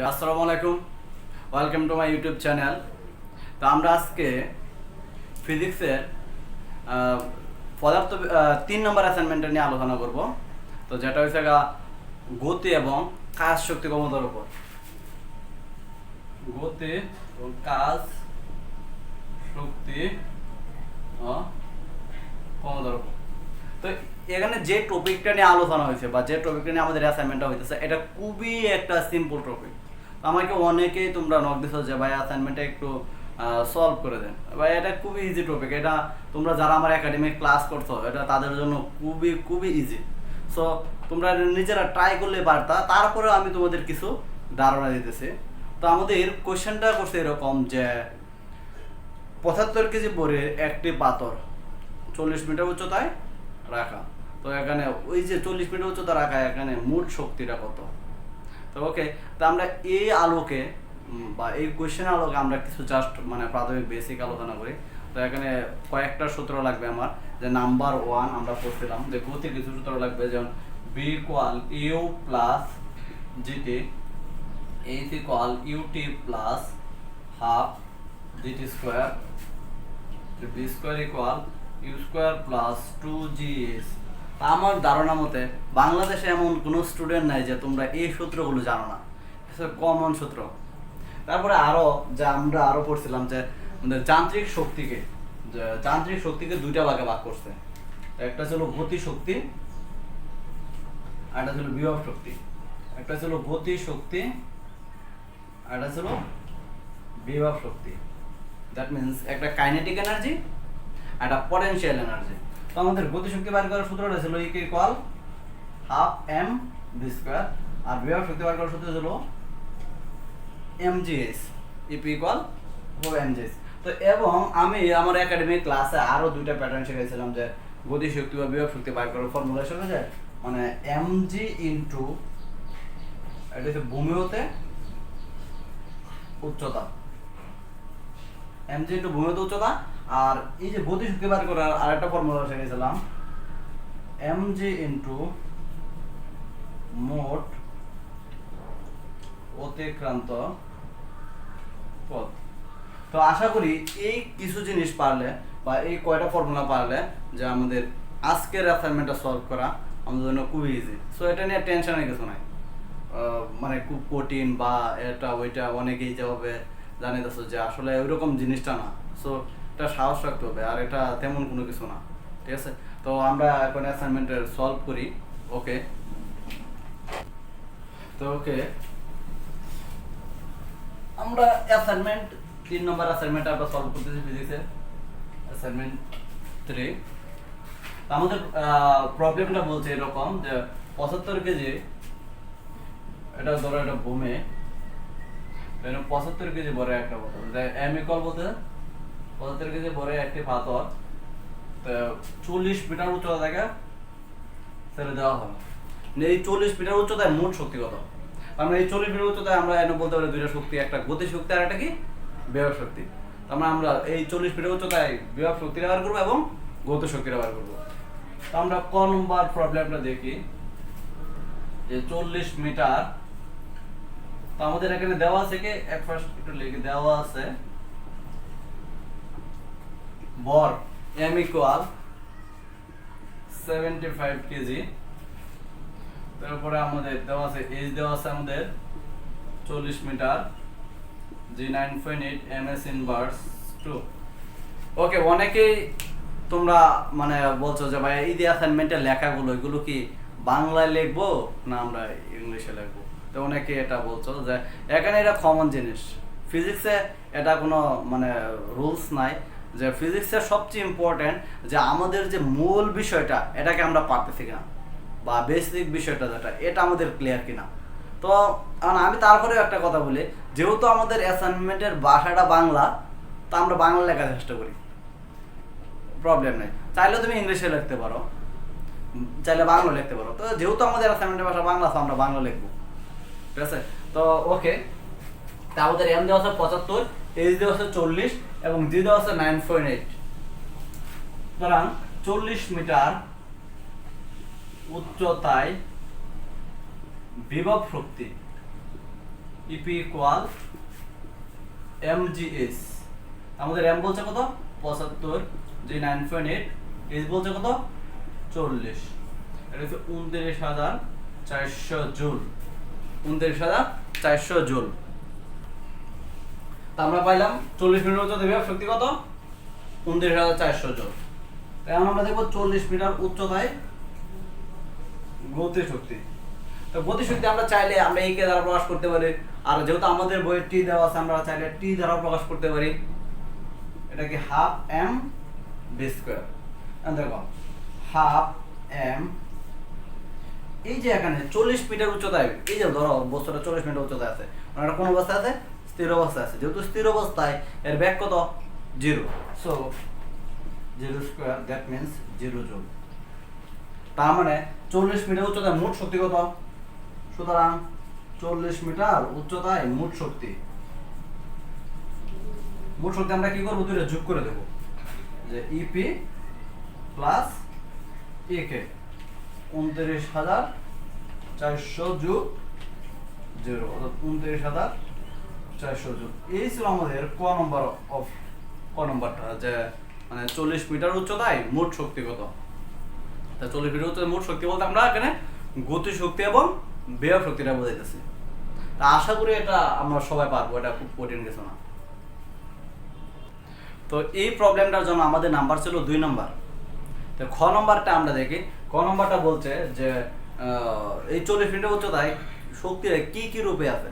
আসসালামু আলাইকুম, welcome to my YouTube channel. তো আমরা আজকে ফিজিক্সের পদার্থ 3 নম্বর অ্যাসাইনমেন্টটা নিয়ে আলোচনা করব। তো যেটা হচ্ছে গতি এবং কাজ শক্তি ক্ষমতার উপর। গতি ও কাজ শক্তি ও ক্ষমতার উপর। তো এখানে যে টপিকটা নিয়ে আলোচনা হয়েছে বা যে টপিকটা নিয়ে আমাদের অ্যাসাইনমেন্টটা হইতেছে, এটা খুবই একটা সিম্পল টপিক। আমাকে অনেকেই তোমরা নক দিছো যে ভাই অ্যাসাইনমেন্টটা একটু সলভ করে দেন। ভাই এটা খুবই ইজি টপিক, এটা তোমরা যারা আমার একাডেমিক ক্লাস করছো এটা তাদের জন্য খুবই খুবই ইজি। সো তোমরা নিজেরা ট্রাই করলে পারতা, তারপরেও আমি তোমাদের কিছু ধারণা দিতেছি। তো আমাদের কোয়েশ্চেনটা করছে এরকম যে 75 কেজি ভরের একটি পাথর 40 মিটার উচ্চতায় রাখা। তো এখানে ওই যে 40 মিটার উচ্চতা রাখা, এখানে মোট শক্তিটা কত? তো ওকে, তো আমরা এই আলোকে বা এই কোয়েশ্চেনের আলোকে আমরা কিছু জাস্ট প্রাথমিক বেসিক আলোচনা করি। তো এখানে কয়েকটা সূত্র লাগবে আমার। যে নাম্বার 1 আমরা পড়ছিলাম যে গতির কিছু সূত্র লাগবে, যেমন v equal u plus gt, h equal ut plus half gt square, v square equal u square plus 2gh। আমার ধারণা মতে বাংলাদেশে এমন কোনো স্টুডেন্ট নাই যে তোমরা এই সূত্রগুলো জানো না, কমন সূত্র। তারপরে যে আমরা পড়ছিলাম যে যান্ত্রিক শক্তিকে দুইটা ভাগে ভাগ করছে। একটা ছিল গতি শক্তি, একটা ছিল বিভব শক্তি। একটা ছিল গতি শক্তি, একটা ছিল বিভব শক্তি। দ্যাট মিনস একটা কাইনেটিক এনার্জি, একটা পটেনশিয়াল এনার্জি। তো আমাদের গতিশক্তি বার করার সূত্রটা ছিল E equal half M V square, আর বিভব শক্তি বার করার সূত্র ছিল mgh, EP ইকুয়াল mgh। তো এবং আমি আমার একাডেমিক ক্লাসে আরো দুইটা প্যাটার্ন শিখাইছিলাম যে গতিশক্তি বা বিভব শক্তি বার করার ফর্মুলা হিসেবে যে mg ইনটু এটা হচ্ছে ভূমি হতে উচ্চতা, mg ইনটু ভূমি হতে উচ্চতা। আর এই যে গতিশক্তি বার করার আরেকটা ফর্মুলা শিখেছিলাম mg ইনটু মোট অতিক্রান্ত পথ। তো আশা করি এই কিছু জিনিস পারলে বা এই কয়টা ফর্মুলা পারলে যে আমাদের আজকের অ্যাসাইনমেন্টটা সলভ করা আমাদের জন্য খুবই ইজি। সো এটা নিয়ে টেনশনের কিছু নাই, খুব কঠিন বা এটা ওইটা অনেকেই যেভাবে জানিতেছো যে আসলে ওইরকম জিনিসটা না। সো এটা সাহস রাখতে হবে, আর এটা তেমন কোনো কিছু না। ঠিক আছে, তো আমরা এখন অ্যাসাইনমেন্টের সলভ করি। ওকে, তো ওকে আমরা অ্যাসাইনমেন্ট 3 নম্বর অ্যাসাইনমেন্ট আমরা সলভ করতেছি ফিজিক্সের অ্যাসাইনমেন্ট 3। আমাদের প্রবলেমটা বলছে এরকম যে 75 কেজি, এটা ধরো একটা ভূমি, 75 কেজি ভরে একটা পাথর, এম ইকুয়াল বলতে 75 কেজি ভরে একটি পাথর 40 মিটার উচ্চতা থেকে ছেড়ে দেওয়া হলো। এই 40 মিটার উচ্চতায় মোট শক্তি কত? আমরা এই 40 মিটার উচ্চতায় আমরা এনে বলতে পারি দুইটা শক্তি, একটা গতি শক্তি আর একটা কি বিভব শক্তি। আমরা এই 40 মিটার উচ্চতায় বিভব শক্তি ব্যবহার করবো এবং গতি শক্তি ব্যবহার করবো। তো আমরা ক নম্বর প্রবলেমটা দেখি যে 40 মিটার। তো আমাদের এখানে দেওয়া আছে কি, এক ফার্স্ট একটু লিখে দেওয়া আছে ভর m ইকুয়াল 75 কেজি। তারপরে আমাদের দেওয়া আছে h দেওয়া আছে আমাদের 40 মিটার, g 9.8 ms ইনভার্স 2। ওকে, অনেকেই তোমরা বলছো যে ভাই এই যে অ্যাসাইনমেন্টের লেখাগুলো এগুলো কি বাংলায় লিখবো না আমরা ইংলিশে লিখবো? তো অনেকে এটা বলছো যে এখানে এটা কমন জিনিস। ফিজিক্সে এটা কোনো রুলস নাই যে ফিজিক্সের সবচেয়ে ইম্পর্টেন্ট যে আমাদের যে মূল বিষয়টা এটাকে আমরা পারতেছি কিনা, বা বেসিক বিষয়টা যেটা এটা আমাদের ক্লিয়ার কিনা। তো আমি তারপরে একটা কথা বলি, যেহেতু আমাদের অ্যাসাইনমেন্টের ভাষাটা বাংলা, তো আমরা বাংলা লেখার চেষ্টা করি, প্রবলেম নেই। চাইলে তুমি ইংলিশে লিখতে পারো, চাইলে বাংলা লিখতে পারো। তো যেহেতু আমাদের অ্যাসাইনমেন্টের ভাষা বাংলা, তো আমরা বাংলা লিখবো। ঠিক আছে, তো ওকে, তা আমাদের এম দেওয়া আছে 75, এইচ দেওয়া আছে 40 এবং জি দেওয়া আছে 9.8। সুতরাং 40 মিটার উচ্চতায় বিভব শক্তি ইপি ইকুয়াল এমজিএস। আমাদের এম বলছে কত 75, যে 9.8, এস বলছে কত 40, এটা হচ্ছে 29,400 জুল। 29,400 জুল। তা আমরা পাইলাম 40 মিটার উচ্চতায় বিভব শক্তি কত 29,400 জুল। এখন আমরা দেখবো 40 মিটার উচ্চতায় গতি শক্তি। তো গতি শক্তি আমরা চাইলে আমরা এই কে দ্বারা প্রকাশ করতে পারি, আর যেহেতু আমাদের বইয়ে টি দেওয়া আছে আমরা চাইলে টি দ্বারা প্রকাশ করতে পারি। এটা কি হাফ এম ভি স্কয়ার। দেখো হাফ এম, এই যে এখানে 40 মিটার উচ্চতায়, এই যে ধরো বস্তুটা 40 মিটার উচ্চতায় আছে, মানে এটা কোন অবস্থায় আছে স্থির অবস্থায় আছে। যেহেতু স্থির অবস্থায় এর ব্যাগ কত 0, so 0 square that means 0 joule. তার মানে 40 মিটার উচ্চতায় মোট শক্তি কত? সুতরাং 40 মিটার উচ্চতায় মোট শক্তি আমরা কি করব, দুটো যোগ করে দেব, যে ইপি প্লাস একে 29,400 যোগ 0 অর্থাৎ 29,400 যোগ। এই ছিল আমাদের ক নম্বরটা, যে মানে 40 মিটার উচ্চতায় মোট শক্তি কত। তা 40 মিটার উচ্চতায় মোট শক্তি বলতে আমরা এখানে গতি শক্তি এবং বিভব শক্তিটা বোঝাইতেছি। তা আশা করি এটা আমরা সবাই পারবো, এটা খুব কঠিন কিছু না। তো এই প্রবলেমটার জন্য আমাদের নাম্বার ছিল 2 নম্বর। তো খ নম্বরটা আমরা দেখি। ক নম্বরটা বলছে যে এই 40 মিটার উচ্চতায় শক্তির কি কি রূপে আছে।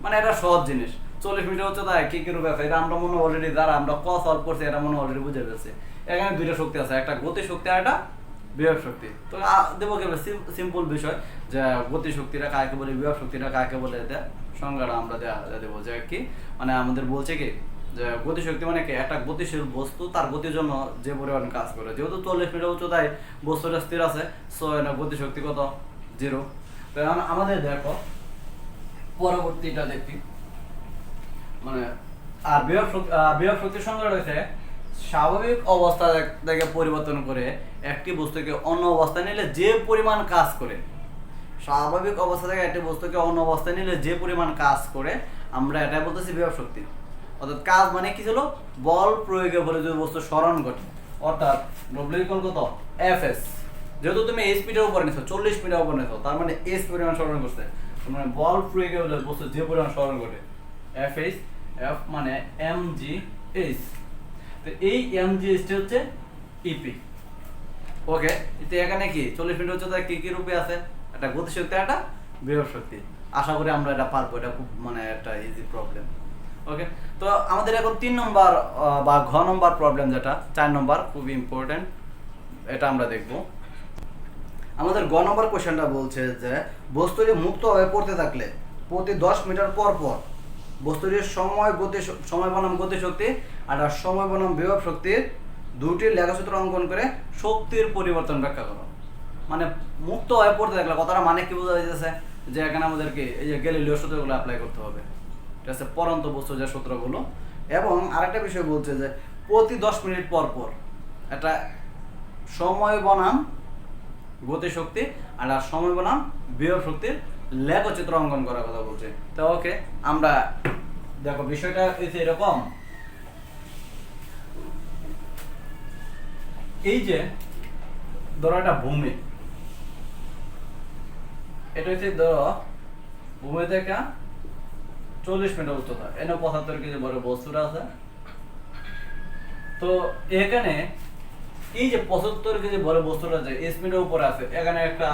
মানে এটা সহজ জিনিস, 40 মিটার উচ্চতায় কি কি রূপে আছে এটা আমরা মনে অলরেডি, যারা আমরা ক সলভ করছি এটা মনে অলরেডি বুঝে ফেলছি। এখানে দুইটা শক্তি আছে, একটা গতি শক্তি আর একটা বিভব শক্তি। তো দেবো কি সিম্পল বিষয়, যে গতি শক্তিটা কাকে বলে, বিভব শক্তিটা কাকে বলে, এটা সংজ্ঞাটা আমরা দেবো। যে কি মানে আমাদের বলছে কি, যে গতিশক্তি মানে কি, একটা গতিশীল বস্তু তার গতির জন্য যে পরিমাণ কাজ করে। যেহেতু 40 মিটার উচ্চতায় বস্তুটা স্থির আছে, সো এটা গতিশক্তি কত 0। তো এখন আমাদের দেখো পরবর্তীটা দেখি, মানে আর বিভব শক্তির সংজ্ঞা রয়েছে স্বাভাবিক অবস্থা থেকে পরিবর্তন করে একটি বস্তুকে অন্য অবস্থায় নিলে যে পরিমাণ কাজ করে। স্বাভাবিক অবস্থা থেকে একটি বস্তুকে অন্য অবস্থায় নিলে যে পরিমাণ কাজ করে আমরা এটাই বলতেছি বিভব শক্তি। অর্থাৎ কাজ মানে কি ছিল, বল প্রয়োগে ফলে যদি বস্তু স্মরণ ঘটে, অর্থাৎ ডব্লিউ কত এফএস। যেহেতু তুমি এই স্পিডের উপরে নিছো, 40 মিটার উপরে নিছো, তার মানে এস পরিমাণ স্মরণ করছে, মানে বল প্রয়োগে ফলে বস্তু যে পরিমাণ স্মরণ ঘটে, এফএস, এফ মানে এমজিএস। তো এই এমজিএস টা হচ্ছে ইপি। ওকে, তো এখানে কি 40 মিটার উচ্চতায় কি কি রূপে আছে, একটা গতিশক্তি একটা বিভব শক্তি। আশা করি আমরা এটা পারবো, এটা খুব মানে একটা ইজি প্রবলেম। ওকে, তো আমাদের এখন 3 নম্বর বা ঘ নম্বর প্রবলেম, যেটা 4 নম্বর খুব ইম্পর্টেন্ট, এটা আমরা দেখব। আমাদের গ নম্বর কোশ্চেনটা বলছে যে বস্তুটি মুক্তভাবে পড়তে থাকলে প্রতি 10 মিটার পর পর বস্তুটির সময় বনাম গতি শক্তি আর সময় বনাম বিভব শক্তির দুটি লেখচিত্র অঙ্কন করে শক্তির পরিবর্তন ব্যাখ্যা করো। মানে মুক্তভাবে পড়তে থাকলে কথাটা মানে কি বোঝা যাচ্ছে, যে এখানে আমাদেরকে এই যে গ্যালিলিও সূত্রগুলো অ্যাপ্লাই করতে হবে, ঠিক আছে, পরন্ত বস্তু যে সূত্রগুলো। এবং আরেকটা বিষয় বলছে যে প্রতি 10 মিনিট পর পর একটা সময় বনাম গতি শক্তি আর সময় বনাম বিভব শক্তির লেখচিত্র অঙ্কন করার কথা বলছে। তো ওকে, আমরা দেখো বিষয়টা এরকম, এই যে ধরো একটা ভূমি, এটা হচ্ছে ধরো ভূমি থেকে 40 মিটার উচ্চতা, এনে 75 কেজি বড় বস্তুটা আছে। তো এখানে এই যে 75 কেজি বড় বস্তুটা আছে, এস মিটার উপরে আছে, এখানে একটা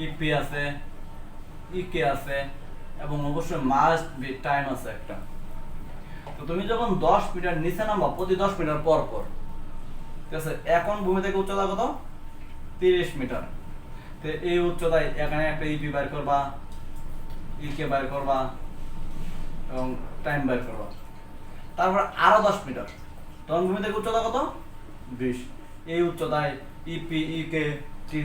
ইপি আছে, ইকে আছে, এবং অবশ্যই মাস্ট বি টাইম আছে একটা। তো তুমি যখন 10 মিটার নিচে নামবা প্রতি 10 মিটার পর পর, ঠিক আছে, এখন ভূমি থেকে উচ্চতা কত 30 মিটার। তো এই উচ্চতায় এখানে একটা ইপি বের করবা, ইকে বের করবা এবং টাইম বের করবা। তারপর আরো 10 মিটার, তখন ভূমি থেকে উচ্চতা কত 20। এই উচ্চতায় ইপি, ইকে, টি,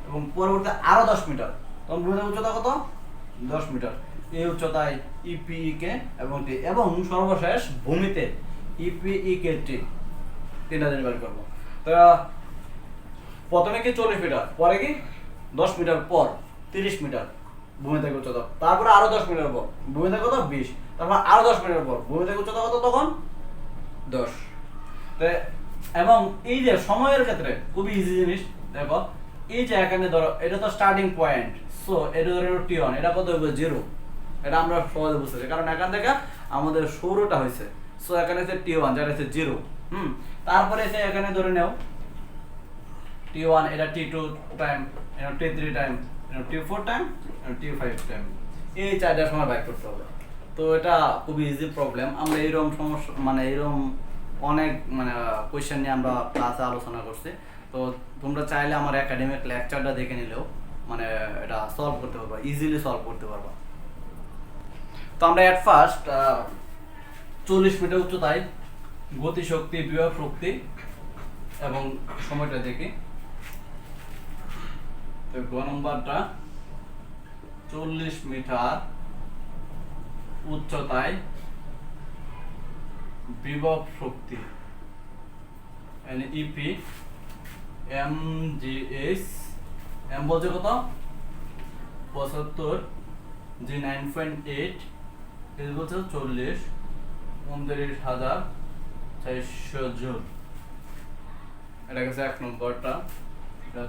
এবং পরবর্তী আরো 10 মিটার, তখন ভূমি থেকে উচ্চতা কত 10 মিটার। এই উচ্চতায় ইপি, ইকে এবং টি, এবং সর্বশেষ ভূমিতে ইপি, ইকে, টি, তিনটা জিনিস বের করবো। তো প্রথমে কি 40 মিটার, পরে কি 10 মিটার, পর 30 মিটার, ভূমি থেকে উচ্চতা, তারপরে আরো 10 মিটার পর ভূমি থেকে কত 20, তারপর আরো 10 মিটার পর ভূমি থেকে উচ্চতা কত তখন 10। এবং এই যে সময়ের ক্ষেত্রে খুবই ইজি জিনিস দেখো, এই যে এখানে ধরো এটা তো স্টার্টিং পয়েন্ট, সো এটা ধরো T1, এটা কত হবে 0, এটা আমরা সহজে বুঝতে পারি কারণ এখান থেকে আমাদের শুরুটা হয়েছে, সো এখানে আছে T1 যেটা হচ্ছে 0। তারপরে এসে এখানে ধরে নাও T1, এটা T2 টাইম, এটা T3 টাইম, এটা T4 টাইম, এটা T5 টাইম, এই চারটার সময় বাইক করতে হবে। তো এটা খুবই ইজি প্রবলেম। আমরা এইরকম সমস্যা মানে এইরকম অনেক মানে কোয়েশ্চেন নিয়ে আমরা ক্লাসে আলোচনা করছি। তো তোমরা চাইলে আমার একাডেমিক লেকচারটা দেখে নিলেও মানে এটা সলভ করতে পারবা, ইজিলি সলভ করতে পারবা। তো আমরা এট ফার্স্ট 40 মিটার উচ্চতায় গতিশক্তি, বিভব শক্তি এবং সময়টা দেখি। তো গ নম্বরটা 40 মিটার উচ্চতায় বিভব শক্তি ইপি এমজিএস, এম বলছে কত 75, জি 9.8, এস বলছে 40, 29,400 জুল। এটা গেছে এক নম্বরটা।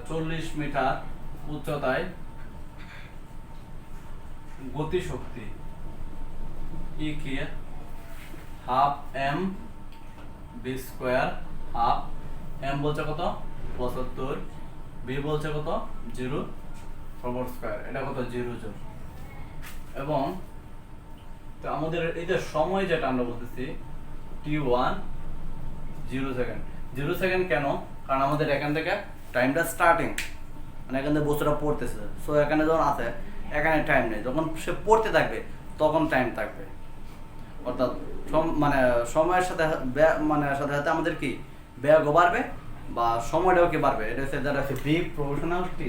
40 মিটার উচ্চতায় গতিশক্তি ই কি half m v square, half m বলছে কত 75, বি বলছে কত 0 সবর স্কোয়ার, এটা কত 0 জুল। এবং তো আমাদের এই যে সময় যেটা আমরা বলতেছি T1 0 সেকেন্ড, 0 সেকেন্ড কেন? কারণ আমাদের এখান থেকে টাইমটা স্টার্টিং, মানে এখান থেকে বস্তুটা পড়তেছে, সো এখানে যখন আছে এখানে টাইম নেই, যখন সে পড়তে থাকবে তখন টাইম থাকবে। অর্থাৎ মানে সময়ের সাথে মানে সাথে সাথে আমাদের কি ব্যাগও বাড়বে বা সময়টাও কি বাড়বে। এটা হচ্ছে যারা হচ্ছে বিগ প্রফেশনালিটি,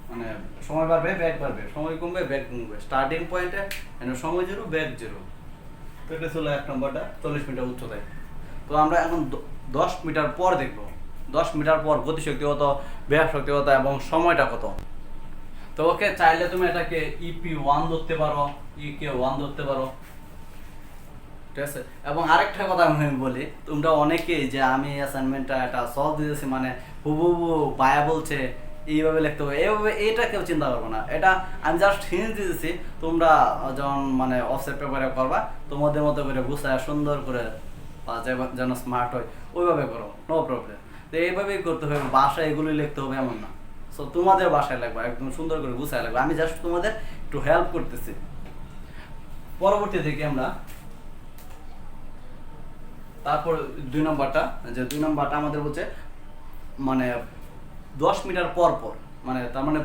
মানে সময় বাড়বে ব্যাগ বাড়বে, সময় কমবে ব্যাগ কমবে। স্টার্টিং পয়েন্টে সময় 0 ব্যাগ 0। তো এটা ছিল এক নম্বরটা 40 মিটার উচ্চতায়। তো আমরা এখন 10 মিটার পর দেখবো, 10 মিটার পর গতিশক্তি কত, ব্যাগ শক্তি কত এবং সময়টা কত। তো ওকে, চাইলে তুমি এটাকে EP1 ধরতে পারো, EK1 ধরতে পারো, ঠিক আছে। এবং আরেকটা কথা আমি বলি, তোমরা অনেকেই যে আমি অ্যাসাইনমেন্টটা এটা সলভ দিতেছি মানে হুবহু বায়া বলছে এইভাবে লিখতে হবে, এইভাবে এটা কেউ চিন্তা করবো না। এটা আমি জাস্ট হিন্ট দিতেছি, তোমরা যখন মানে অফসেট পেপারে করবা তোমাদের মতো করে গুছায় সুন্দর করে যেন স্মার্ট হয় ওইভাবে করো, নো প্রবলেম। তো এইভাবেই করতে হবে, বাসায় এগুলোই লিখতে হবে এমন না। সো তোমাদের বাসায় লাগবে একদম সুন্দর করে গুছায় লাগবে, আমি জাস্ট তোমাদের একটু হেল্প করতেছি। পরবর্তী থেকে আমরা তারপর 2 নম্বরটা, যে 2 নম্বরটা আমাদের বলছে মানে 10 মিটার পর পর, মানে তার মানে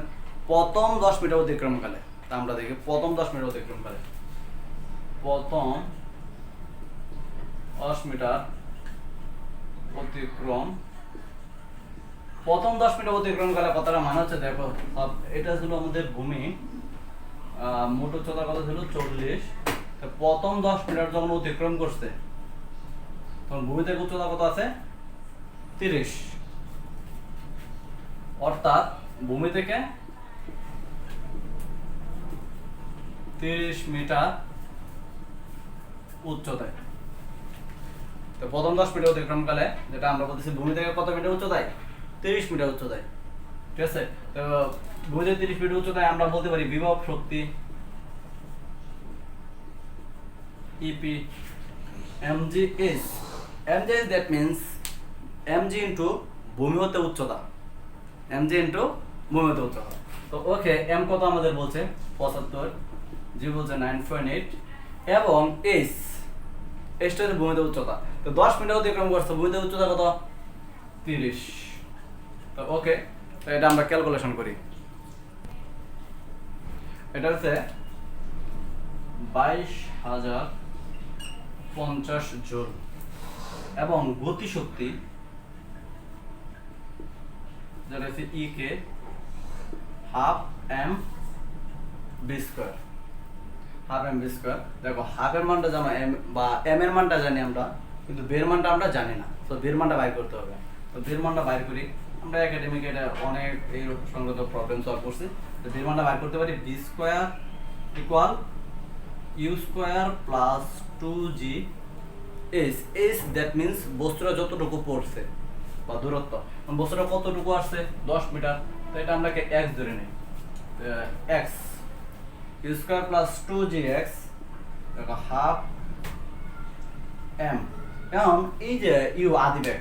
প্রথম 10 মিটার অতিক্রমকালে। তা আমরা দেখি প্রথম 10 মিটার অতিক্রমকালে, প্রথম 10 মিটার অতিক্রম, প্রথম 10 মিটার অতিক্রমকালে কথাটা মানে হচ্ছে দেখো, এটা ছিল আমাদের ভূমি, মোট উচ্চতা কত ছিল 40, প্রথম 10 মিটার যখন অতিক্রম করছে তখন ভূমি থেকে উচ্চতা কত আছে 30, অর্থাৎ ভূমি থেকে 30 মিটার উচ্চতায়। তো প্রথম 10 মিটার অতিক্রমকালে যেটা আমরা বলতেছি ভূমি থেকে কত মিটার উচ্চতায় 30 মিটার উচ্চতায়, ঠিক আছে। তো ভূমি থেকে 30 মিটার উচ্চতায় আমরা বলতে পারি বিভব শক্তি EP mgs, mgs that means mg into ভূমি হতে উচ্চতা, mg into ভূমি হতে উচ্চতা। তো ওকে, m কত আমাদের বলছে 75, g বলছে 9.8 এবং h টা হচ্ছে ভূমিতে উচ্চতা। তো 10 মিটার অতিক্রম করছে, ভূমিতে উচ্চতা কত 30। তো ওকে, তো এটা আমরা ক্যালকুলেশন করি। এটা হচ্ছে 22,050 জুল এবং গতিশক্তি যেটা হচ্ছে EK half m v square, half m v square. দেখো হাফের মানটা জানো এম বা এম এর মানটা জানি আমরা, কিন্তু বের মানটা আমরা জানি না। তো বের মানটা বাইর করতে হবে। তো বের মানটা বাইর করি আমরা, একাডেমিকে এটা অনেক এই সংক্রান্ত প্রবলেম সলভ করছি। তো b এর মানটা বের করতে পারি b square equal u square plus 2g h h that means বস্তুটা যতটুকু পড়ছে বা দূরত্ব, বস্তুটা কতটুকু আসছে 10 মিটার, তো এটা আমরা x ধরে নিই, x u square plus 2gx দেখো হাফ m। এখন এই যে ইউ আদি বেগ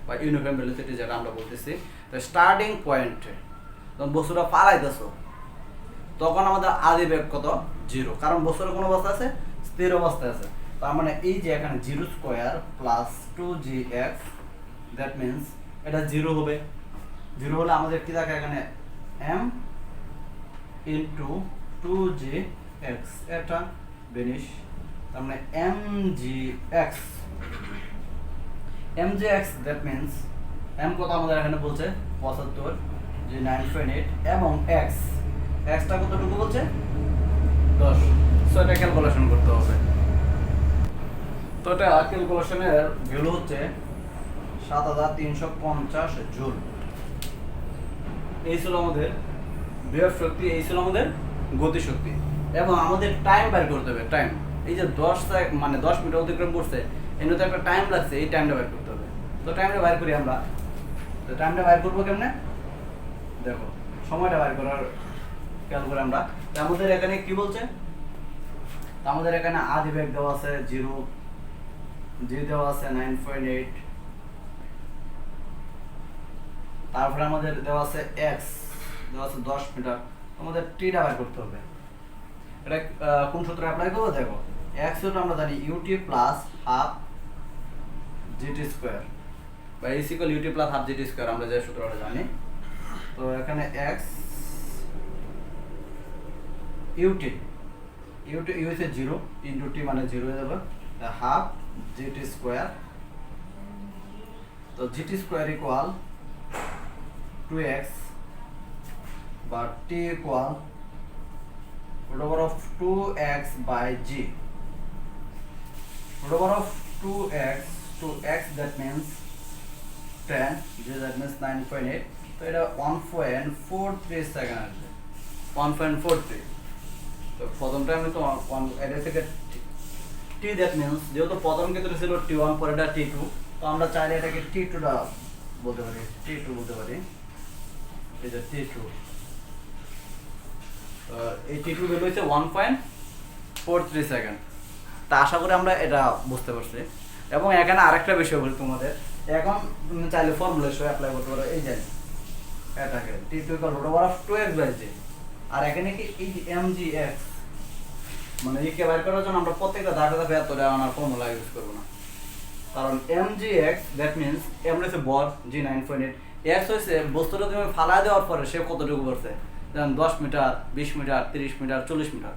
বা ইউনিফর্ম ভেলোসিটি যেটা আমরা বলতেছি, তো স্টার্টিং পয়েন্টে যখন বস্তুটা ফালাইতেছো তখন আমাদের আদি বেগ কত 0, কারণ বস্তুটা কোন অবস্থা আছে স্থির অবস্থায় আছে। তার মানে এই যে এখানে 0 square plus 2gx that means এটা 0 হবে। 0 হলে আমাদের কি থাকে এখানে m ইনটু 2gx, এটা বেনিশ, তার মানে mgx দ্যাট মিন্স m কত আমাদের এখানে বলছে 75 যে 9.8 এবং x টা কতটুকু বলছে 10, সো এটা ক্যালকুলেশন করতে হবে। তো এটা ক্যালকুলেশনের ভ্যালু হচ্ছে 7350 জুল। এই ছিল আমাদের বিভব শক্তি, এই ছিল আমাদের গতি শক্তি, এবং আমাদের টাইম বের করতে হবে। টাইম এই যে 10 মিটার অতিক্রম করছে, এর তো একটা টাইম লাগছে, এই টাইমটা বের করতে হবে। তো টাইমটা বের করি আমরা। তো টাইমটা বের করবো কেমনে, দেখো সময়টা বের করার খেয়াল করে আমরা। তো আমাদের এখানে কি বলছে, আমাদের এখানে আদি বেগ দেওয়া আছে 0, জি দেওয়া আছে 9.8, তারপরে আমাদের দেওয়া আছে x দেওয়া আছে 10 মিটার, আমাদের টিটা বের করতে হবে। এটা কোন সূত্র অ্যাপ্লাই করব, দেখো x সূত্র আমরা জানি ut plus half gt square বা is equal ut plus half gt square, আমরা যে সূত্রটা জানি। তো এখানে x ut u is 0 into t মানে 0 হয়ে যাবে, হাফ gt স্কয়ার। তো gt স্কয়ার ইকুয়াল 2x বা t equal root over of 2x by g, root over of 2x that means 10, g that means 9.8, তো এটা 1.43 সেকেন্ড আসবে, 1.43। তো প্রথমটা আমি তো এটা থেকে t that means যেহেতু প্রথম ক্ষেত্রে ছিল t1 পরে এটা t2, তো আমরা চাইলে এটাকে t2 টা বলতে পারি, t2 বলতে পারি, এই যে t2, এই t2 ভ্যালু হচ্ছে 1.43 সেকেন্ড। তা আশা করি আমরা এটা বুঝতে পারছি। এবং এখানে আরেকটা বিষয় বলি তোমাদের, এখন তুমি চাইলে ফর্মুলা সহ অ্যাপ্লাই করতে পারো, এই যে এটাকে t2 = √2x/g, আর এখানে কি এই যে mgx মানে এই কে বের করার জন্য আমরা প্রত্যেকটা ধাপে ধাপে এত আনার ফর্মুলা ইউজ করব না, কারণ mgx দ্যাট মিন্স m হচ্ছে বল, g 9.8, x হচ্ছে বস্তুটা তুমি ফালা দেওয়ার পরে সে কতটুকু করছে, যেমন 10 মিটার 20 মিটার 30 মিটার 40 মিটার,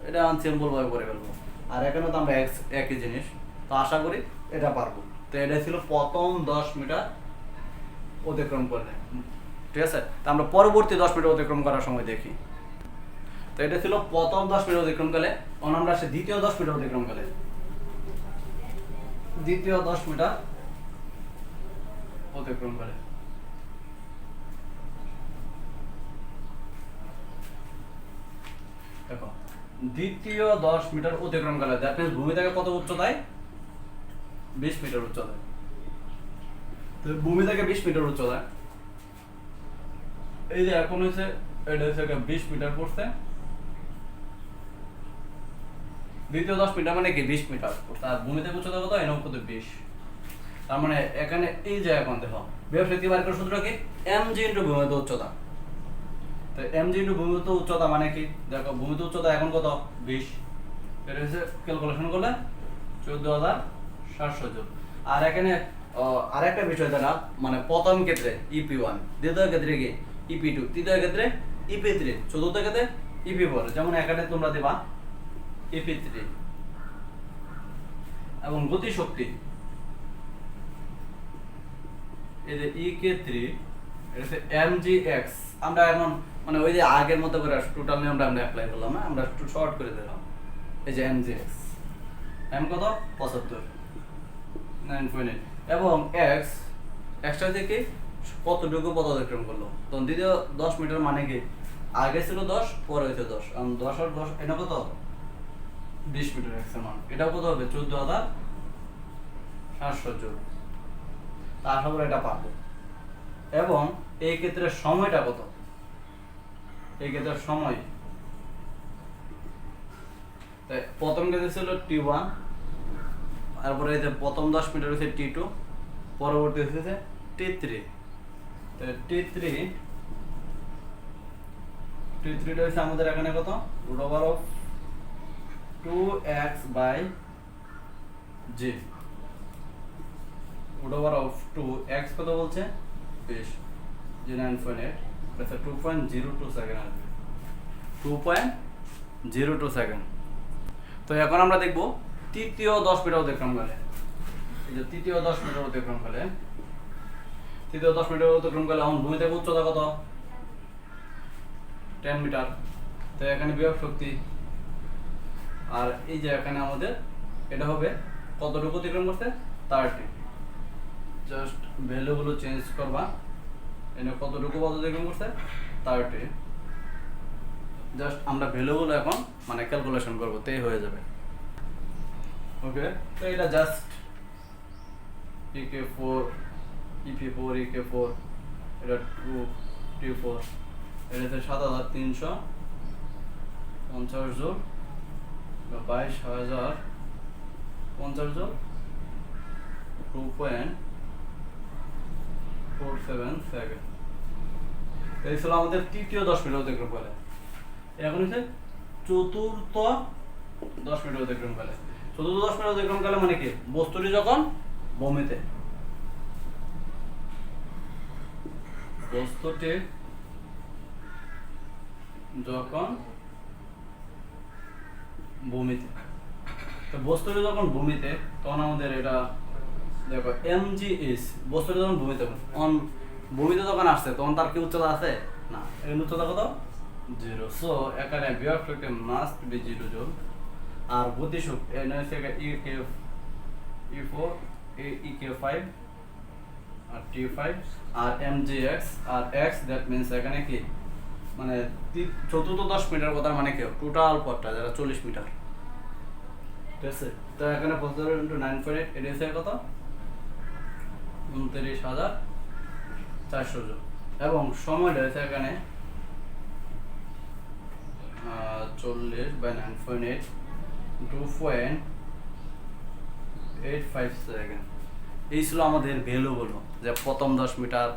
এটা সিম্পল ভাবে করে ফেলবো। আর এখানে তো আমরা একই জিনিস, তো আশা করি এটা পারবো। তো এটা ছিল প্রথম 10 মিটার অতিক্রম করলে, ঠিক আছে। তো আমরা পরবর্তী 10 মিটার অতিক্রম করার সময় দেখি। তো এটা ছিল প্রথম 10 মিটার অতিক্রম করলে, এখন আমরা আসে দ্বিতীয় 10 মিটার অতিক্রম করলে, দ্বিতীয় 10 মিটার অতিক্রম করে। দেখো দ্বিতীয় 10 মিটার অতিক্রম করলে দ্যাট মিন্স ভূমি থেকে কত উচ্চতায় 20 মিটার উচ্চতায়। তো ভূমি থেকে 20 মিটার উচ্চতায়, এই যে এখন হচ্ছে এটা হচ্ছে 20 মিটার পড়ছে, দ্বিতীয় 10 মিটার মানে কি 20 মিটার পড়ছে, আর ভূমি থেকে উচ্চতা কত এরকম কত 20। তার মানে এখানে এই যে এখন দেখো বিভব শক্তি বের করার সূত্র কি mg * ভূমিগত উচ্চতা। তো mg * ভূমিগত উচ্চতা মানে কি, দেখো ভূমিগত উচ্চতা এখন কত 20, এটা হচ্ছে ক্যালকুলেশন করলে 14700 জুল। আর এখানে আরেকটা বিষয় জানা, মানে প্রথম ক্ষেত্রে EP1, দ্বিতীয় ক্ষেত্রে কি EP2, তৃতীয় ক্ষেত্রে EP3, চতুর্থ ক্ষেত্রে EP4, যেমন এখানে তোমরা দেবা EP3। এবং গতি শক্তি এই যে EK3, এটা হচ্ছে mgx, আমরা এখন মানে ওই যে আগের মতো করে টোটাল নিয়মটা আমরা অ্যাপ্লাই করলাম না, আমরা একটু শর্ট করে দিলাম। এই যে mgx, m কত 75 9.8, এবং x টা থেকে কতটুকু পথ অতিক্রম করলো। তো দ্বিতীয় 10 মিটার মানে কি আগে ছিল 10 পরে হয়েছে 10, 10 আর 10 এটা কত 20 মিটার এক্স এর মান, এটাও কত হবে 14,700 জুল। তা আশা করি এটা পাবো। এবং এই ক্ষেত্রে সময়টা কত, এই ক্ষেত্রে সময় প্রথম ক্ষেত্রে ছিল T1, তারপরে এই যে প্রথম 10 মিটার হচ্ছে T2, পরবর্তী হচ্ছে T3। তো T3 টা হচ্ছে আমাদের এখানে কত root over of 2x by g, root over of 2x কত বলছে 20, g 9.8, আচ্ছা 2.02 সেকেন্ড আসবে, 2.02 সেকেন্ড। তো এখন আমরা দেখব তৃতীয় 10 মিটার অতিক্রম কালে। এই যে তৃতীয় 10 মিটার অতিক্রম কালে, তৃতীয় 10 মিটার অতিক্রম কালে এখন ভূমি থেকে উচ্চতা কত 10 মিটার। তো এখানে বিভব শক্তি, আর এই যে এখানে আমাদের এটা হবে কতটুকু অতিক্রম করতে 30, জাস্ট ভ্যালুগুলো চেঞ্জ করবা, এনে কতটুকু পথ অতিক্রম করতে 30, জাস্ট আমরা ভ্যালুগুলো এখন মানে ক্যালকুলেশন করবো, তাই হয়ে যাবে। ওকে, তো এটা জাস্ট EK4 EP4 EK4, এটা 2T4, এটা হচ্ছে 7,350 জুল বা 22,050 জুল, 2.47 সেকেন্ড। এই ছিল আমাদের তৃতীয় 10 মিটার অতিক্রম কালে। এখন হচ্ছে চতুর্থ 10 মিটার অতিক্রম কালে। চতুর্থ 10 মিটার অতিক্রম কালে মানে কি, বস্তুটি যখন ভূমিতে, বস্তুটি যখন ভূমিতে, তো বস্তুটি যখন ভূমিতে তখন আমাদের এটা দেখো mgs, বস্তুটি যখন ভূমিতে, ভূমিতে যখন আসছে তখন তার কি উচ্চতা আছে না, এর উচ্চতা কত 0, সো এখানে বিভব শক্তি মাস্ট বি 0 জুল। আর গতি শক্তি এখানে হচ্ছে E4 EK5 আর T5 আর mgx আর x, দ্যাট মিন্স এখানে কি মানে চতুর্থ 10 মিটার কথা মানে কি টোটাল পথটা যারা 40 মিটার, ঠিক আছে। তো এখানে 75 × 9.8, এটা হচ্ছে কত 29,400 জুল। এবং সময়টা হচ্ছে এখানে 40/9.8, 2.85 সেকেন্ড। এই ছিল আমাদের ভ্যালুগুলো, যে প্রথম 10 মিটার,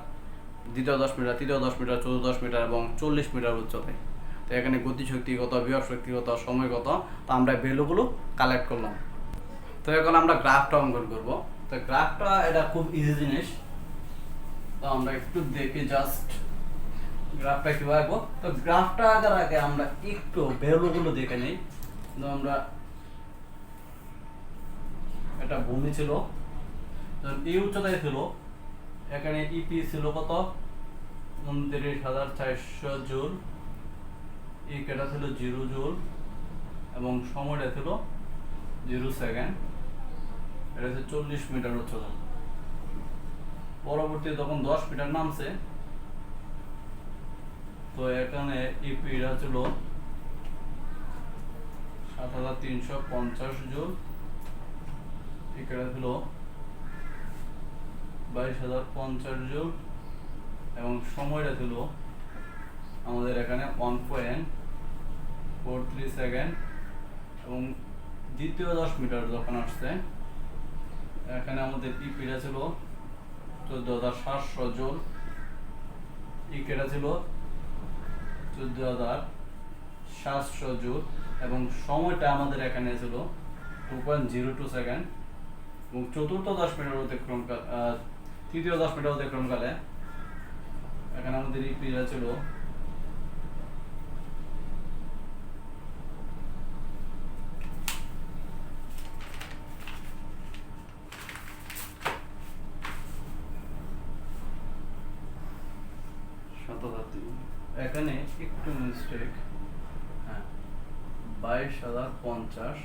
দ্বিতীয় 10 মিটার, তৃতীয় 10 মিটার, চতুর্থ 10 মিটার এবং 40 মিটার উচ্চতায়। তো এখানে গতিশক্তি কত, বিভব শক্তি কত, সময় কত, তো আমরা ভ্যালুগুলো কালেক্ট করলাম। তো এখন আমরা গ্রাফটা অঙ্কন করব। তো গ্রাফটা এটা খুব ইজি জিনিস, তো আমরা একটু দেখি জাস্ট গ্রাফটা কিভাবে আঁকবো। তো গ্রাফটা আঁকার আগে আমরা একটু ভ্যালুগুলো দেখে নিই। তো আমরা এটা ভূমি ছিল, যখন এই উচ্চতায় ছিল, এখানে ইপি ছিল কত 29,400 জুল, ইকেটা ছিল 0 জুল এবং সময়টা ছিল 0 সেকেন্ড, এটা হচ্ছে 40 মিটার উচ্চতা। পরবর্তী যখন 10 মিটার নামছে, তো এখানে ইপিটা ছিল 7,350 জুল, ইকেটা ছিল 22,050 জুল এবং সময়টা ছিল আমাদের এখানে 1.43 সেকেন্ড। এবং দ্বিতীয় 10 মিটার যখন আসছে, এখানে আমাদের ইপিটা ছিল 14,700 জুল, ইকেটা ছিল 14,700 জুল এবং সময়টা আমাদের এখানে ছিল 2.02 সেকেন্ড। এবং চতুর্থ 10 মিটার অতিক্রম, তৃতীয় 10 মিটার অতিক্রম কালে এখানে আমাদের ইপিটা ছিল 22,050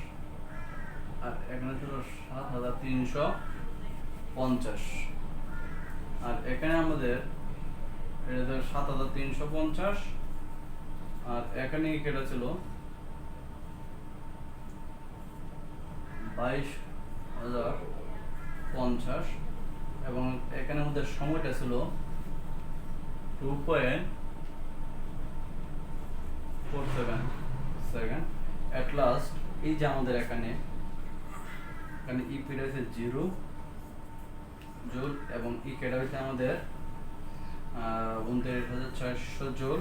আর এখানে ছিল 7,350 আর এখানে আমাদের এটা 7,350 আর এখানে কেটে ছিল 22,050 এবং এখানে আমাদের সময়টা ছিল 2.47 সেকেন্ড। এট লাস্ট এই যে আমাদের এখানে ই পিরিয়ড হচ্ছে 0 জুল এবং ই কেটে হচ্ছে আমাদের 29,400 জুল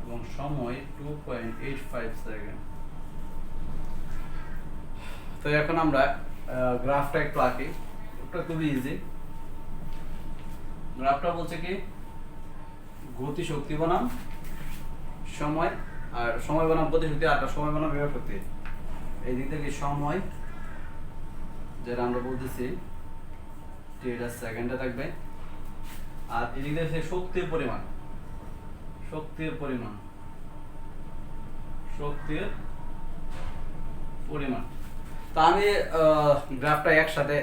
এবং সময় 2.85 সেকেন্ড। তো এখন আমরা গ্রাফটা একটু আঁকি, এটা খুবই ইজি। গ্রাফটা বলছে কি গতি শক্তি বনাম সময়, আর সময় বনাম গতি শক্তি, আর সময় বনাম বিভব শক্তি। এই দিক থেকে সময় যেটা আমরা বলতেছি এটা সেকেন্ডে থাকবে, আর এদিক থেকে শক্তির পরিমাণ, শক্তির পরিমাণ, শক্তির পরিমাণ। তো আমি গ্রাফটা একসাথে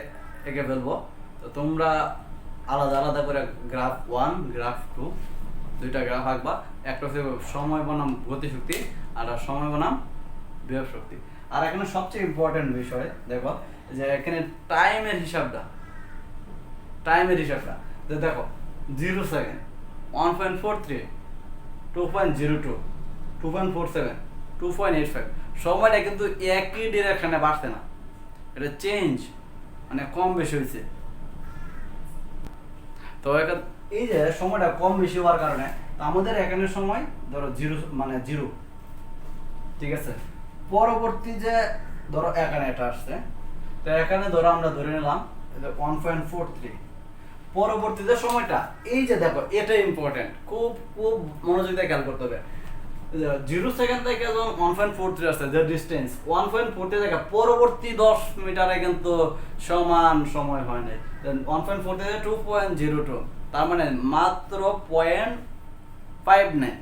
এঁকে ফেলবো, তো তোমরা আলাদা আলাদা করে গ্রাফ 1 গ্রাফ 2 দুইটা গ্রাফ আঁকবা। একটা হচ্ছে সময় বনাম গতিশক্তি আর সময় বনাম বিভব শক্তি। আর এখানে সবচেয়ে ইম্পর্টেন্ট বিষয় দেখো যে এখানে টাইমের হিসাবটা, যে দেখো 0 সেকেন্ড, 1.43, 2.02, 2.47, 2.85 সময়টা কিন্তু একই ডিরেকশনে বাড়ছে না, এটা চেঞ্জ মানে কম বেশি হয়েছে। তো এই যে সময়টা কম বেশি হওয়ার কারণে আমাদের এখানে সময় ধরো 0 মানে 0, ঠিক আছে। পরবর্তী যে ধরো এখানে এটা আসছে, তো এখানে ধরো আমরা ধরে নিলাম 1.43। পরবর্তীতে সময়টা এই যে দেখো এটা ইম্পর্টেন্ট, খুব খুব মনোযোগ দিয়ে খেয়াল করতে হবে। 0 সেকেন্ড থেকে যখন 1.43 আসছে যে ডিস্টেন্স 1.43 থেকে পরবর্তী 10 মিটারে কিন্তু সমান সময় হয় নাই। 1.43 থেকে 2.02, তার মানে মাত্র 0.59।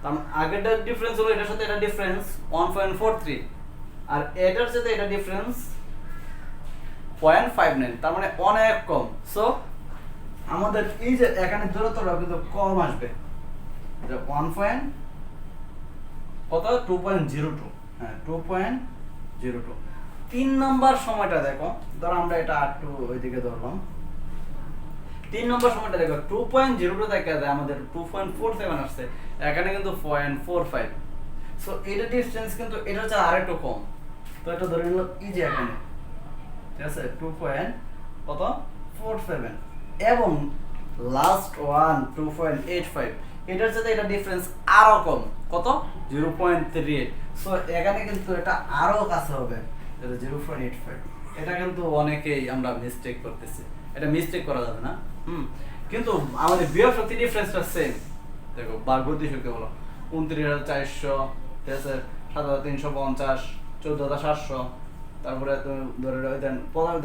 তার মানে আগেরটার ডিফারেন্স হলো এটার সাথে এটা ডিফারেন্স 1.43, আর এটার সাথে এটা ডিফারেন্স 0.59, তার মানে অনেক কম। সো আমাদের এই যে এখানে দূরত্বটা কিন্তু কম আসবে, যে 2.02, হ্যাঁ 2.02। 3 নম্বর সময়টা দেখো, ধরো আমরা এটা একটু ওইদিকে ধরলাম। 3 নম্বর সময়টা দেখো 2.02 থেকে আমাদের 2.47 আসছে, এখানে কিন্তু 0.45। সো এটা ডিসটেন্স কিন্তু এটা হচ্ছে আরেকটু কম। তো এটা ধরে নিল এই যে এখানে, ঠিক আছে 2.47 এবং লাস্ট ওয়ান 2.85, এটার সাথে এটা ডিফারেন্স আরো কম, কত 0.38। সো এখানে কিন্তু এটা আরো কাছে হবে, এটা 0.85। এটা কিন্তু অনেকেই আমরা মিস্টেক করতেছি, এটা মিস্টেক করা যাবে না। কিন্তু আমাদের বিভব শক্তি ডিফারেন্সটা সেম। দেখো বা গতি শক্তি বলো 29,400, ঠিক আছে 7,350, 14,700, তারপরে তুমি ধরে দেন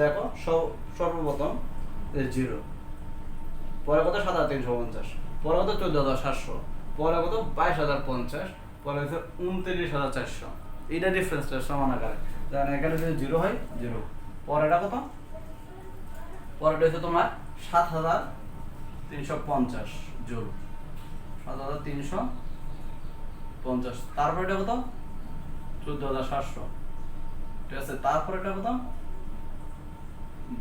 দেখো সর্বপ্রথম 0, পরে কত 7,350, পরে কত 14,700, পরে কত 22,050, পরে হচ্ছে 29,400। এইটা ডিফারেন্সটা সমান আকারে, কারণ এখানে যদি 0 হয় 0, পরেটা কত, পরেটা হচ্ছে তোমার 7,350 জুল, 7,350, তারপরে এটা কত 14,700, ঠিক আছে, তারপরে এটা কত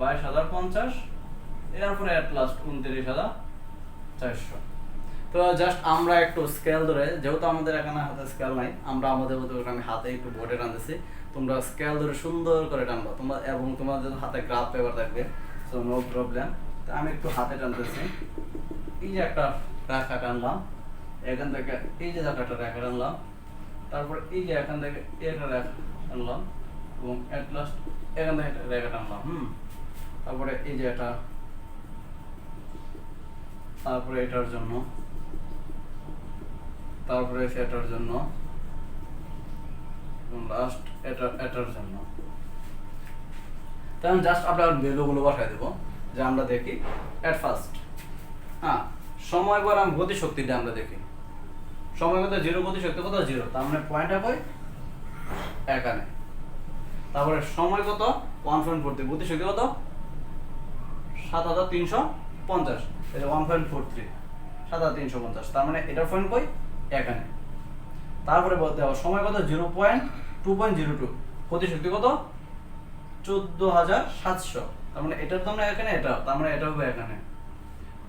22,050, এরপরে এট লাস্ট 29,400। তো জাস্ট আমরা একটু স্কেল ধরে, যেহেতু আমাদের এখানে হাতে স্কেল নাই, আমরা আমাদের মতো আমি হাতে একটু বোর্ডে টানতেছি, তোমরা স্কেল ধরে সুন্দর করে টানবা তোমরা, এবং তোমাদের হাতে গ্রাফ পেপার থাকবে, সো নো প্রবলেম। তো আমি একটু হাতে টানতেছি, এই যে একটা রেখা টানলাম, এখান থেকে এই যে একটা রেখা টানলাম, তারপর এই যে এখান থেকে একটা রেখা টানলাম, এবং এট লাস্ট এখান থেকে রেখা টানলাম, তারপরে এই যে এটা, তারপরে এটার জন্য, তারপরে এটার জন্য, লাস্ট এটার জন্য। তাহলে জাস্ট আমরা ভ্যালুগুলো বসাই দেবো, যে আমরা দেখি এট ফার্স্ট, হ্যাঁ সময় বনাম গতি শক্তিটা আমরা দেখি। সময় কত 0, গতি শক্তি কত 0, তার মানে পয়েন্টটা কই এখানে। তারপরে সময় কত 1.43, গতি শক্তি কত 7,350, এটা 1.43, 7,350, তার মানে এটার পয়েন্ট কই এখানে। তারপরে বলতে হবে সময় কত 0.2.02, গতিশক্তি কত 14,700, তার মানে এটার তো আমরা এখানে এটা, তার মানে এটা হবে এখানে।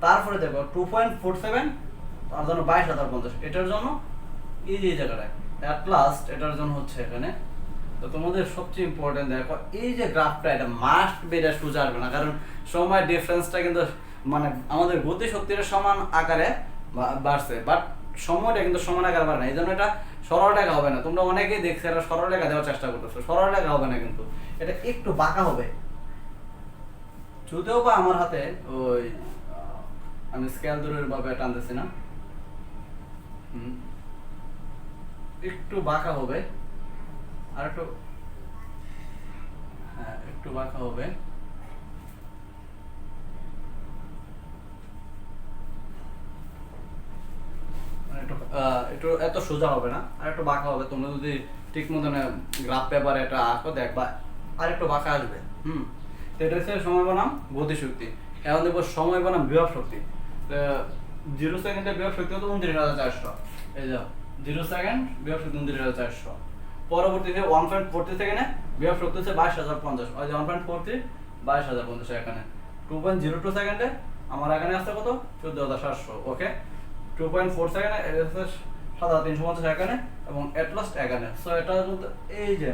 তারপরে দেখো 2.47 তার জন্য 22,050, এটার জন্য এই যে জায়গাটায় অ্যাট লাস্ট এটার জন্য হচ্ছে এখানে। তো তোমাদের সবচেয়ে ইম্পর্টেন্ট দেখো এই যে গ্রাফটা, এটা মাস্ট বেটা সোজা আসবে না, কারণ সময় ডিফারেন্সটা কিন্তু মানে আমাদের গতি শক্তির সমান আকারে বাড়ছে, বাট সময়টা কিন্তু সমান আকারে বাড়ে না, এই জন্য এটা সরল রেখা হবে না। তোমরা অনেকেই দেখছো এটা সরল রেখা দেওয়ার চেষ্টা করতেছো, সরল রেখা হবে না, কিন্তু এটা একটু বাঁকা হবে। যদিও বা আমার হাতে ওই আমি স্কেল ধরে ভাবে টানতেছি না, একটু বাঁকা হবে, আর একটু হ্যাঁ একটু বাঁকা হবে। একটু এত সোজা হবে না, আর একটু বাঁকা হবে। তোমরা যদি ঠিক মতন গ্রাফ পেপারে এটা আঁকো দেখবা আর একটু বাঁকা আসবে। তো এটা হচ্ছে সময় বনাম গতিশক্তি। এখন দেখবো সময় বনাম বিভব শক্তি। 0 সেকেন্ডের বিভব শক্তি হতো 29,400, এই যাও 0 সেকেন্ড বিভব শক্তি 29,400। পরবর্তীতে 1.43 সেকেন্ডে বিভব শক্তি হচ্ছে 22,050, ওই যে 1.43 22,050 এখানে। 2.02 সেকেন্ডে আমার এখানে আসছে কত 14,700, ওকে। 2.4 সেকেন্ডে 7,350 এখানে, এবং এট লাস্ট এখানে। সো এটা বলতে এই যে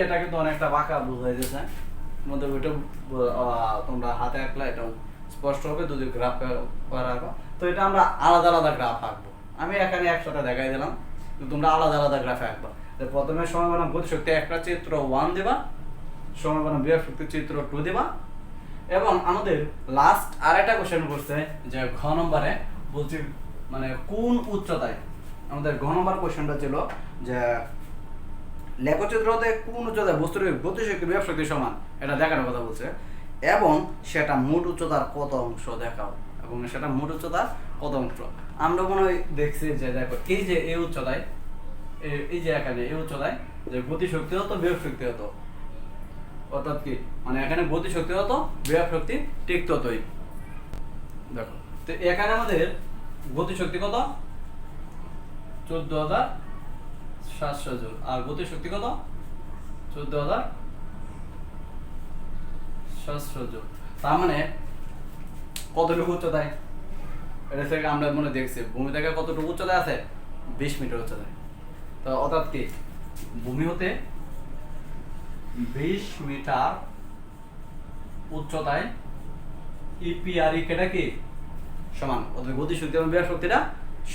এটা কিন্তু অনেকটা বাঁকা বোঝা যাচ্ছে মধ্যে, ওইটা তোমরা হাতে আঁকলে এটাও স্পষ্ট হবে যদি গ্রাফ করা আঁকো। তো এটা আমরা আলাদা আলাদা গ্রাফ আঁকবো, আমি এখানে একসাথে দেখাই দিলাম, তোমরা আলাদা আলাদা গ্রাফে আঁকবা। প্রথমে সময় বনাম গতিশক্তি একটা চিত্র 1 দিবা, সময় বনাম বিভব শক্তি চিত্র 2 দিবা, এবং আমাদের লাস্ট আরেকটা কোশ্চেন করছে যে ঘ নম্বরে বলছি মানে কোন উচ্চতায়, আমাদের ঘ নম্বর কোশ্চেনটা ছিল যে লেখচিত্রতে কোন উচ্চতায় বস্তুর গতিশক্তি বিভব শক্তি সমান এটা দেখানোর কথা বলছে, এবং সেটা মোট উচ্চতার কত অংশ দেখাও, এবং সেটা মোট উচ্চতার কত অংশ। আমরা মনে হয় দেখছি যে দেখো এই যে এই উচ্চতায়, এই যে এখানে এই উচ্চতায় যে গতিশক্তি হতো বিভব শক্তি হতো, অর্থাৎ কি মানে এখানে গতিশক্তি হতো বিভব শক্তি ঠিক ততই। দেখো তো এখানে আমাদের গতিশক্তি কত 14,700 জুল, আর গতিশক্তি কত 14,700 জুল। তার মানে কতটুকু উচ্চতায়, এটা থেকে আমরা মনে দেখছি ভূমি থেকে কতটুকু উচ্চতায় আছে 20 মিটার উচ্চতায়। তো অর্থাৎ কি ভূমি হতে 20 মিটার উচ্চতায় ইপি আর ইকেটা কি সমান, অর্থাৎ গতিশক্তি এবং বিভব শক্তিটা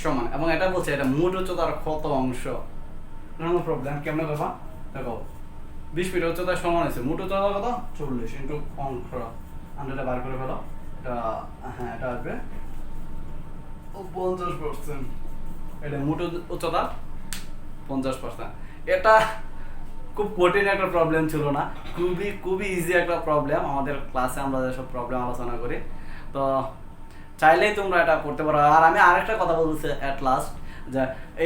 সমান, এবং এটা বলছে এটা মোট উচ্চতার কত অংশ। নো প্রবলেম, কেমনে বাবা দেখো 20 মিটার উচ্চতায় সমান হয়েছে, মোট উচ্চতা কত 40 ইন্টু অংশ, আমরা বার করে ফেলো, এটা হ্যাঁ এটা আসবে 50%, এটা মোট উচ্চতা 50%। এটা খুব কঠিন একটা প্রবলেম ছিল না, খুবই ইজি একটা প্রবলেম। আমাদের ক্লাসে আমরা যেসব প্রবলেম আলোচনা করি, তো চাইলেই তোমরা এটা করতে পারো। আর আমি আরেকটা কথা বলছি অ্যাট লাস্ট, যে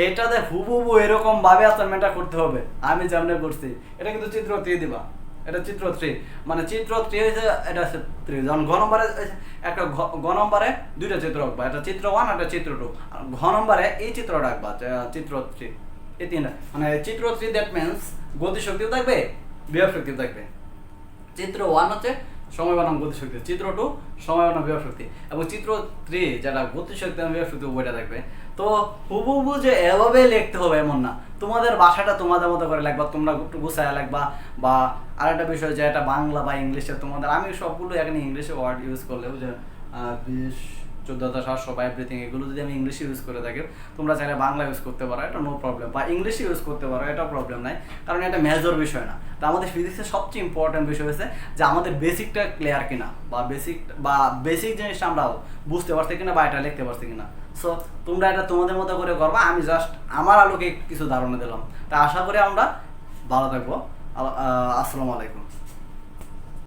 এটাতে হুবহু এরকম ভাবে অ্যাসাইনমেন্টটা করতে হবে আমি যেমন করছি। এটা কিন্তু চিত্র 3 দিবা, এটা চিত্র 3, মানে চিত্র 3 হয়েছে, এটা 3। যখন ঘ নম্বরে একটা ঘ নম্বরে দুইটা চিত্র আঁকবা, এটা চিত্র 1 একটা চিত্র 2, আর ঘ নম্বরে এই চিত্রটা আঁকবা চিত্র 3, এই তিনটা। মানে চিত্র 3 দ্যাট মিনস গতিশক্তিও থাকবে বিভব শক্তিও থাকবে। চিত্র 1 হচ্ছে সময় বনাম গতিশক্তি, চিত্র 2 সময় বনাম বিভব শক্তি, এবং চিত্র 3 যেটা গতিশক্তি এবং বিভব শক্তি বইটা থাকবে। তো হুবহু যে এভাবে লিখতে হবে এমন না, তোমাদের ভাষাটা তোমাদের মতো করে লাগবা, তোমরা একটু গুছায় লাগবা। বা আরেকটা বিষয় যে এটা বাংলা বা ইংলিশে তোমাদের, আমি সবগুলো এখানে ইংলিশে ওয়ার্ড ইউজ করলেও যে 14,700 বা এভরিথিং, এগুলো যদি আমি ইংলিশে ইউজ করে থাকি, তোমরা চাইলে বাংলা ইউজ করতে পারো, এটা নো প্রবলেম, বা ইংলিশে ইউজ করতে পারো, এটা প্রবলেম নাই, কারণ এটা মেজর বিষয় না। তো আমাদের ফিজিক্সের সবচেয়ে ইম্পর্টেন্ট বিষয় হচ্ছে যে আমাদের বেসিকটা ক্লিয়ার কিনা, বা বেসিক জিনিসটা আমরা বুঝতে পারছি কিনা, বা এটা লিখতে পারছি কিনা। সো তোমরা এটা তোমাদের মতো করে করবা, আমি জাস্ট আমার আলোকে কিছু ধারণা দিলাম। তা আশা করি আমরা ভালো থাকবো। আসসালামু আলাইকুম।